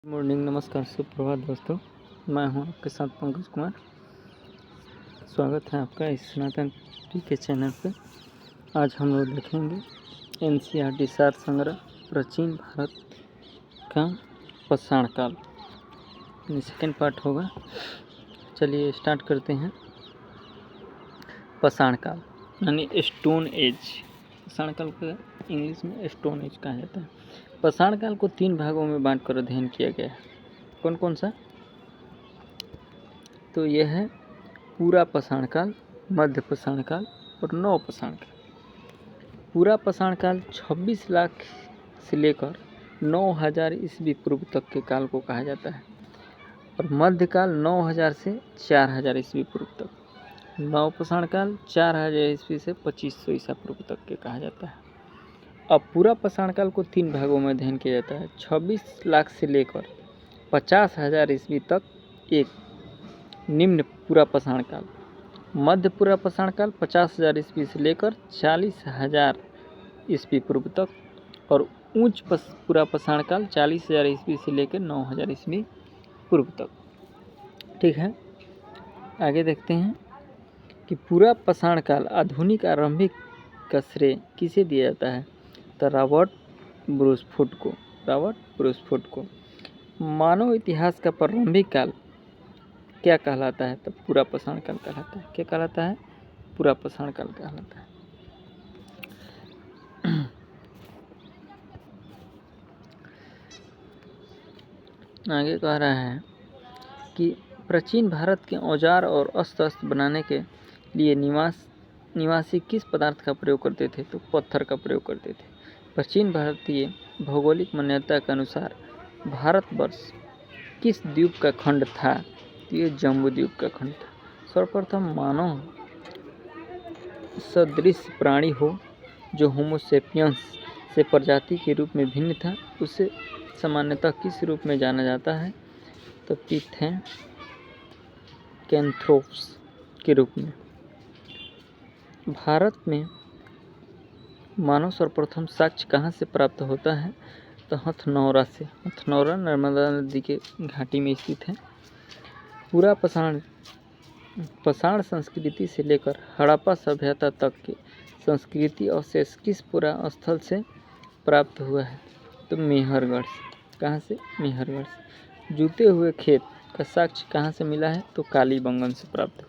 Morning, नमस्कार, सुप्रभात दोस्तों। मैं हूं आपके साथ पंकज कुमार। स्वागत है आपका इस सनातन टी के चैनल पे। आज हम लोग देखेंगे एनसीईआरटी सार संग्रह प्राचीन भारत का पाषाण काल। ये सेकेंड पार्ट होगा। चलिए स्टार्ट करते हैं। पाषाण काल यानी स्टोन एज। पाषाण काल को इंग्लिश में स्टोन एज कहा जाता है। पाषाण काल को 3 भागों में बांटकर अध्ययन किया गया है। कौन कौन सा? तो यह है पूरा पाषाण काल, मध्य पाषाण काल और नव पाषाण काल। पूरा पाषाण काल 26 लाख से लेकर 9000 ईस्वी पूर्व तक के काल को कहा जाता है और मध्यकाल 9000 से 4000 ईस्वी पूर्व तक। नव पाषाण काल 4000 ईस्वी से 2500 ईसा पूर्व तक के कहा जाता है। अब पूरा पाषाण काल को 3 भागों में अध्ययन किया जाता है। 26 लाख से लेकर 50,000 ईस्वी तक एक निम्न पूरा पाषाण काल, मध्य पूरा पाषाण काल 50,000 ईस्वी से लेकर 40,000 ईस्वी पूर्व तक और उच्च पूरा पाषाण काल 40,000 ईस्वी से लेकर 9,000 ईस्वी पूर्व तक। ठीक है, आगे देखते हैं कि पूरा पाषाण काल आधुनिक आरंभिक का श्रेय किसे दिया जाता है? तो रॉबर्ट ब्रूसफुट को। मानव इतिहास का प्रारंभिक काल क्या कहलाता है? तो पूरा पाषाण काल कहलाता है। क्या कहलाता है? पूरा पाषाण काल कहलाता है। आगे कह रहा है कि प्राचीन भारत के औजार और अस्त्र शस्त्र बनाने के लिए निवासी किस पदार्थ का प्रयोग करते थे? तो पत्थर का प्रयोग करते थे। प्राचीन भारतीय भौगोलिक मान्यता के अनुसार भारतवर्ष किस द्वीप का खंड था? तो ये जम्बू द्वीप का खंड था। सर्वप्रथम मानव सदृश प्राणी हो जो होमो सेपियंस से प्रजाति के रूप में भिन्न था, उसे सामान्यतः किस रूप में जाना जाता है? तो पिथेकेंथ्रोप्स के रूप में। भारत में मानव सर्वप्रथम साक्ष्य कहाँ से प्राप्त होता है? तो हथनौरा से। हथनौरा नर्मदा नदी के घाटी में स्थित है। पूरा पाषाण संस्कृति से लेकर हड़प्पा सभ्यता तक के संस्कृति अवशेष किस पूरा स्थल से प्राप्त हुआ है? तो मेहरगढ़ से। कहाँ से? मेहरगढ़ से। जूते हुए खेत का साक्ष्य कहाँ से मिला है? तो कालीबंगन से प्राप्त हुआ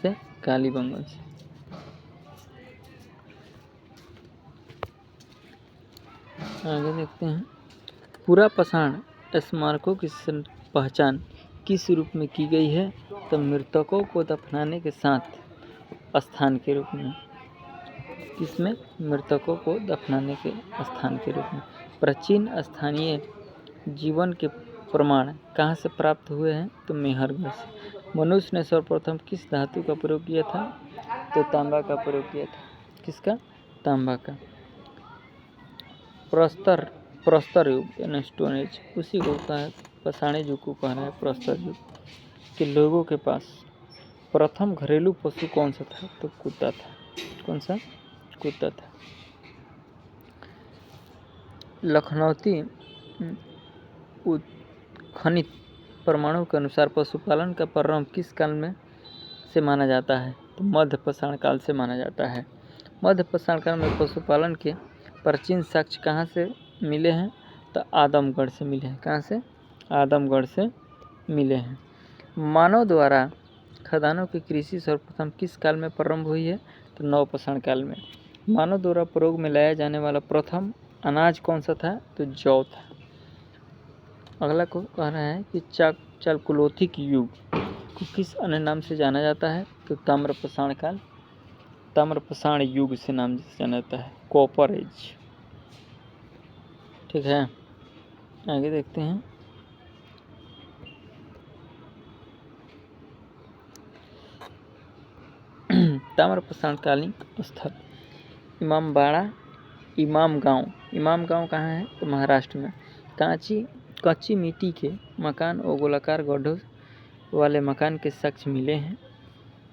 है। कालीबंगन से। आगे देखते हैं। पूरा पाषाण स्मारकों की पहचान किस रूप में की गई है? तो मृतकों को दफनाने के साथ स्थान के रूप में। किसमें? मृतकों को दफनाने के स्थान के रूप में। प्राचीन स्थानीय जीवन के प्रमाण कहाँ से प्राप्त हुए हैं? तो मेहरगढ़ से। मनुष्य ने सर्वप्रथम किस धातु का प्रयोग किया था? तो तांबा का प्रयोग किया था। किसका? तांबा का। प्रस्तर युग यानी स्टोन एज, उसी को कहा है पाषाणी युग को कह रहा है प्रस्तर युग के लोगों के पास प्रथम घरेलू पशु कौन सा था? तो कुत्ता था। कौन सा? कुत्ता था। लखनौती खनित प्रमाणों के अनुसार पशुपालन का प्रारंभ किस काल में से माना जाता है? तो मध्य पाषाण काल से माना जाता है। मध्य पाषाण काल में पशुपालन के प्राचीन साक्ष्य कहाँ से मिले हैं? तो आदमगढ़ से मिले हैं। कहाँ से? आदमगढ़ से मिले हैं। मानव द्वारा खदानों की कृषि सर्वप्रथम किस काल में प्रारंभ हुई है? तो नव पाषाण काल में। मानव द्वारा प्रयोग में लाया जाने वाला प्रथम अनाज कौन सा था? तो जौ था। अगला को कह रहा है कि चालकुलोथिक युग को किस अन्य नाम से जाना जाता है? तो ताम्र पाषाण काल, ताम्र पाषाण युग से नाम जाना जाता है, कॉपर एज। ठीक है, आगे देखते हैं। ताम्र पाषाण कालीन स्थल इमामबाड़ा, इमामगांव। इमामगांव कहाँ है? तो महाराष्ट्र में। कच्ची मिट्टी के मकान और गोलाकार गड्ढों वाले मकान के साक्ष्य मिले हैं।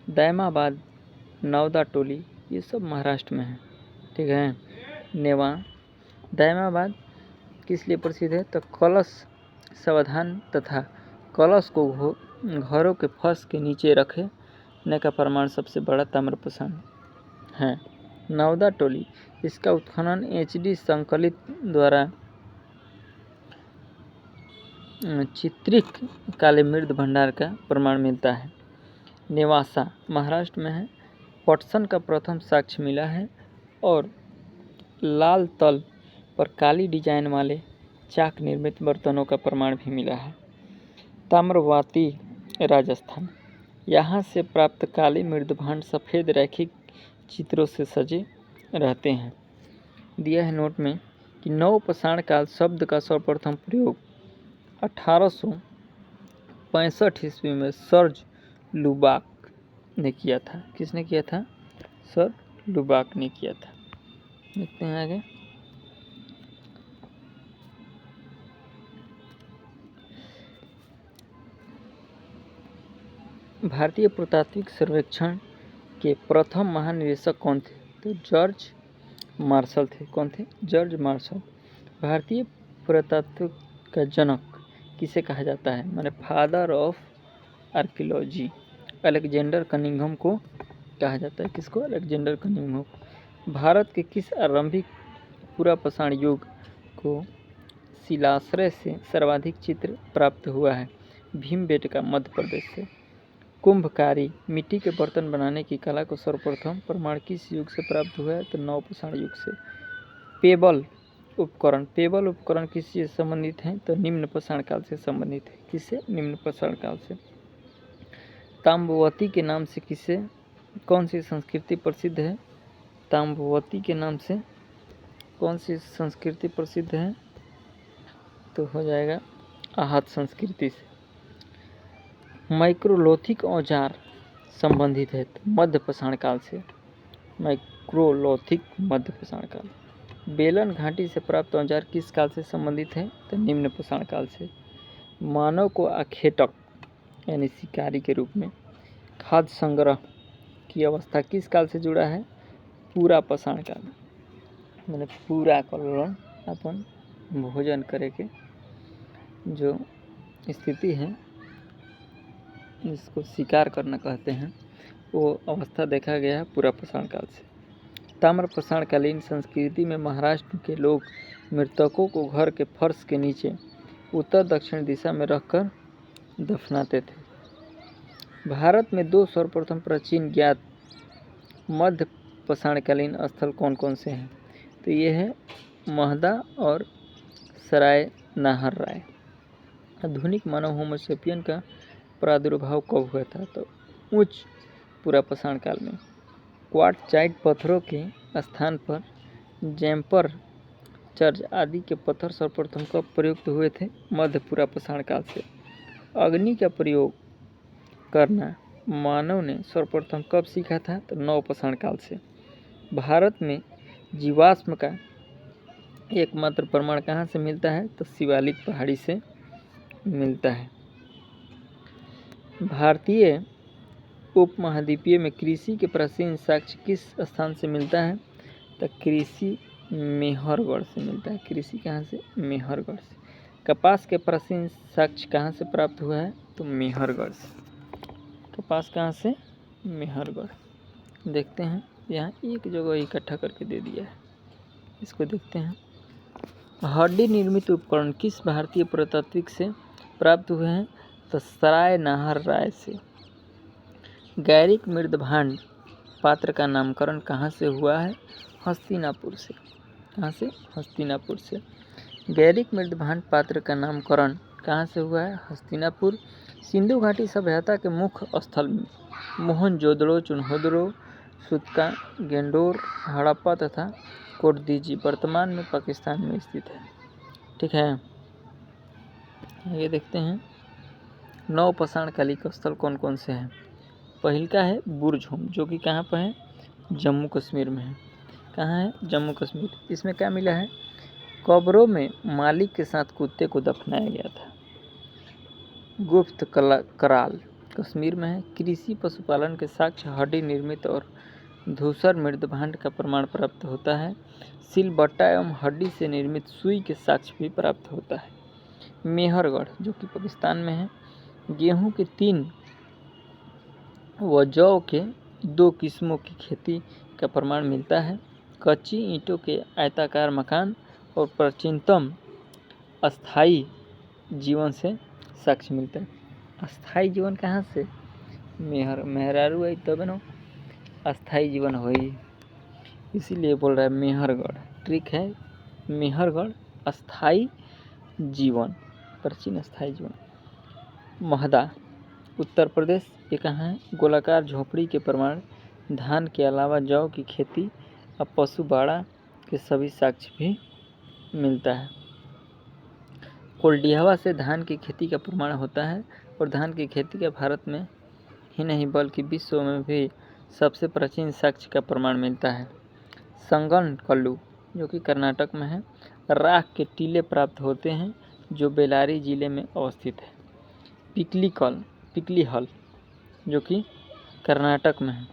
दैमाबाद, नवदा टोली, ये सब महाराष्ट्र में है। ठीक है। नेवा, दैमाबाद किस लिए प्रसिद्ध है? तो कलश सावधान तथा कलश को घरों के फर्श के नीचे रखने का प्रमाण सबसे बड़ा ताम्रपाषाण है। नवदा टोली, इसका उत्खनन HD संकलित द्वारा चित्रिक काले मृद भंडार का प्रमाण मिलता है। नेवासा महाराष्ट्र में है। पटसन का प्रथम साक्ष्य मिला है और लाल तल पर काली डिजाइन वाले चाक निर्मित बर्तनों का प्रमाण भी मिला है। ताम्रवती राजस्थान, यहाँ से प्राप्त काले मृदभांड सफ़ेद रैखिक चित्रों से सजे रहते हैं। दिया है नोट में कि नवपाषाण काल शब्द का सर्वप्रथम प्रयोग 1865 ईस्वी में सर्ज लुबाक ने किया था। किसने किया था? सर लुबाक ने किया था। देखते हैं आगे। भारतीय पुरातात्विक सर्वेक्षण के प्रथम महानिदेशक कौन थे? तो जॉर्ज मार्शल थे। कौन थे? George Marshall. भारतीय पुरातत्व का जनक किसे कहा जाता है? माने father of archaeology Alexander Cunningham को कहा जाता है। किसको? Alexander Cunningham. भारत के किस आरंभिक पुरापाषाण युग को शिलाश्रय से सर्वाधिक चित्र प्राप्त हुआ है? भीमबेटका मध्य प्रदेश से। कुंभकारी मिट्टी के बर्तन बनाने की कला को सर्वप्रथम प्रमाण किस युग से प्राप्त हुआ है? तो नवपाषाण युग से। पेबल उपकरण किससे संबंधित हैं? तो निम्न पाषाण काल से संबंधित है। किससे? निम्न पाषाण काल से। ताम्रवती के नाम से कौन सी संस्कृति प्रसिद्ध है? ताम्रवती के नाम से कौन सी संस्कृति प्रसिद्ध है? तो हो जाएगा आहत संस्कृति से। माइक्रोलोथिक औजार संबंधित है तो मध्यपाषाण काल से। माइक्रोलोथिक मध्यपाषाण काल। बेलन घाटी से प्राप्त औजार किस काल से संबंधित है? तो निम्न पाषाण काल से। मानव को आखेटक यानी शिकारी के रूप में खाद्य संग्रह की अवस्था किस काल से जुड़ा है? पूरा पाषाण काल। मैंने पूरा कलन अपन भोजन करे के जो स्थिति है जिसको शिकार करना कहते हैं वो अवस्था देखा गया है पूरा पाषाण काल से। ताम्रपाषाणकालीन संस्कृति में महाराष्ट्र के लोग मृतकों को घर के फर्श के नीचे उत्तर दक्षिण दिशा में रखकर दफनाते थे। भारत में दो सर्वप्रथम प्राचीन ज्ञात मध्य पाषाणकालीन स्थल कौन कौन से हैं? तो ये है महदा और सराय नाहर राय। आधुनिक मानव होमोसेपियन का प्रादुर्भाव कब हुआ था? तो उच्च पूरा पाषाण काल में। क्वार्टजाइट पत्थरों के स्थान पर जैम्पर चर्च आदि के पत्थर सर्वप्रथम कब प्रयुक्त हुए थे? मध्य पूरा पाषाण काल से। अग्नि का प्रयोग करना मानव ने सर्वप्रथम कब सीखा था? तो नवपाषाण काल से। भारत में जीवाश्म का एकमात्र प्रमाण कहाँ से मिलता है? तो शिवालिक पहाड़ी से मिलता है। भारतीय उपमहाद्वीपीय में कृषि के प्राचीन साक्ष्य किस स्थान से मिलता है? तो कृषि मेहरगढ़ से मिलता है। कृषि कहाँ से? मेहरगढ़ से। कपास के प्राचीन साक्ष्य कहाँ से प्राप्त हुआ है? तो मेहरगढ़ से। कपास कहाँ से? मेहरगढ़। देखते हैं यहाँ एक जगह इकट्ठा करके दे दिया है, इसको देखते हैं। हड्डी निर्मित उपकरण किस भारतीय पुरातात्विक से प्राप्त हुए हैं? तो सराय नाहर राय से। गैरिक मृदभांड पात्र का नामकरण कहाँ से हुआ है? हस्तिनापुर से। कहाँ से? हस्तिनापुर से। गैरिक मृदभांड पात्र का नामकरण कहाँ से हुआ है? हस्तिनापुर। सिंधु घाटी सभ्यता के मुख्य स्थल मोहनजोदड़ो, चुनहोदड़ो, सुतका, गेंडोर, हड़प्पा तथा कोटदीजी वर्तमान में पाकिस्तान में स्थित है। ठीक है, ये देखते हैं नवपाषाणकालिक स्थल कौन कौन से हैं। पहल का है बुर्ज होम, जो कि कहाँ पर है? जम्मू कश्मीर में है। कहाँ है? जम्मू कश्मीर। इसमें क्या मिला है? कब्रों में मालिक के साथ कुत्ते को दफनाया गया था। गुप्त कराल कश्मीर में है। कृषि पशुपालन के साक्ष्य हड्डी निर्मित और धूसर मृदभांड का प्रमाण प्राप्त होता है। सिलबट्टा एवं हड्डी से निर्मित सुई के साक्ष्य भी प्राप्त होता है। मेहरगढ़ जो कि पाकिस्तान में है। गेहूं के 3 व जौ के 2 किस्मों की खेती का प्रमाण मिलता है। कच्ची ईंटों के आयताकार मकान और प्राचीनतम अस्थाई जीवन से साक्ष्य मिलता है। अस्थाई जीवन कहाँ से? मेहरारू है तब न अस्थाई जीवन हो ही, इसीलिए बोल रहा है मेहरगढ़। ट्रिक है मेहरगढ़, अस्थाई जीवन, प्राचीन अस्थाई जीवन। महदा उत्तर प्रदेश ये कहाँ है? गोलाकार झोपड़ी के प्रमाण धान के अलावा जौ की खेती और पशु बाड़ा के सभी साक्ष्य भी मिलता है। कोल्डिहवा से धान की खेती का प्रमाण होता है और धान की खेती का भारत में ही नहीं बल्कि विश्व में भी सबसे प्राचीन साक्ष्य का प्रमाण मिलता है। संगन कल्लू जो कि कर्नाटक में है। राख के टीले प्राप्त होते हैं जो बेलारी जिले में अवस्थित है। पिकली हल जो कि कर्नाटक में है।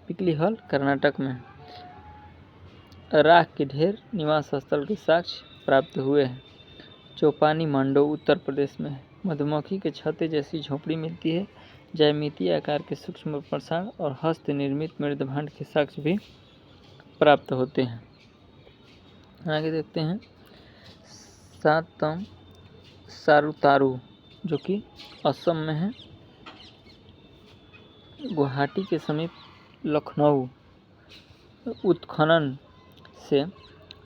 पिकली हल कर्नाटक में है। राख के ढेर निवास स्थल के साक्ष्य प्राप्त हुए हैं। चौपानी मांडो उत्तर प्रदेश में है। मधुमक्खी के छत्ते जैसी झोपड़ी मिलती है। ज्यामितीय आकार के सूक्ष्म प्रसारण और हस्त निर्मित मृदभांड के साक्ष्य भी प्राप्त होते हैं। आगे देखते हैं। सातम सारुतारू जो कि असम में है। गुवाहाटी के समीप लखनऊ उत्खनन से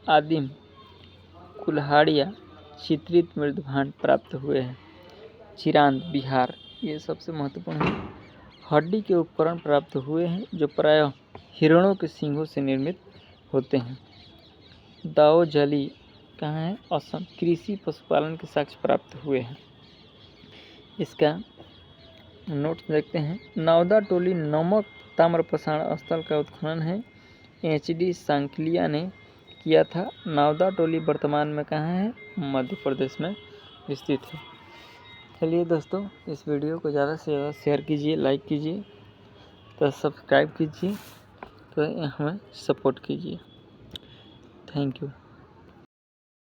आदिम कुल्हाड़िया चित्रित मृदभांड प्राप्त हुए हैं। चिरांद बिहार ये सबसे महत्वपूर्ण है। हड्डी के उपकरण प्राप्त हुए हैं जो प्रायः हिरणों के सींगों से निर्मित होते हैं। दाओजली कहाँ है? असम। कृषि पशुपालन के साक्ष्य प्राप्त हुए हैं। इसका नोट देखते हैं। नावदा टोली नमक ताम्रपाषाण स्थल का उत्खनन है। HD सांकलिया ने किया था। नावदा टोली वर्तमान में कहाँ है? मध्य प्रदेश में स्थित है। चलिए दोस्तों, इस वीडियो को ज़्यादा से ज़्यादा शेयर कीजिए, लाइक कीजिए, तो सब्सक्राइब कीजिए, तो हमें सपोर्ट कीजिए। Thank you.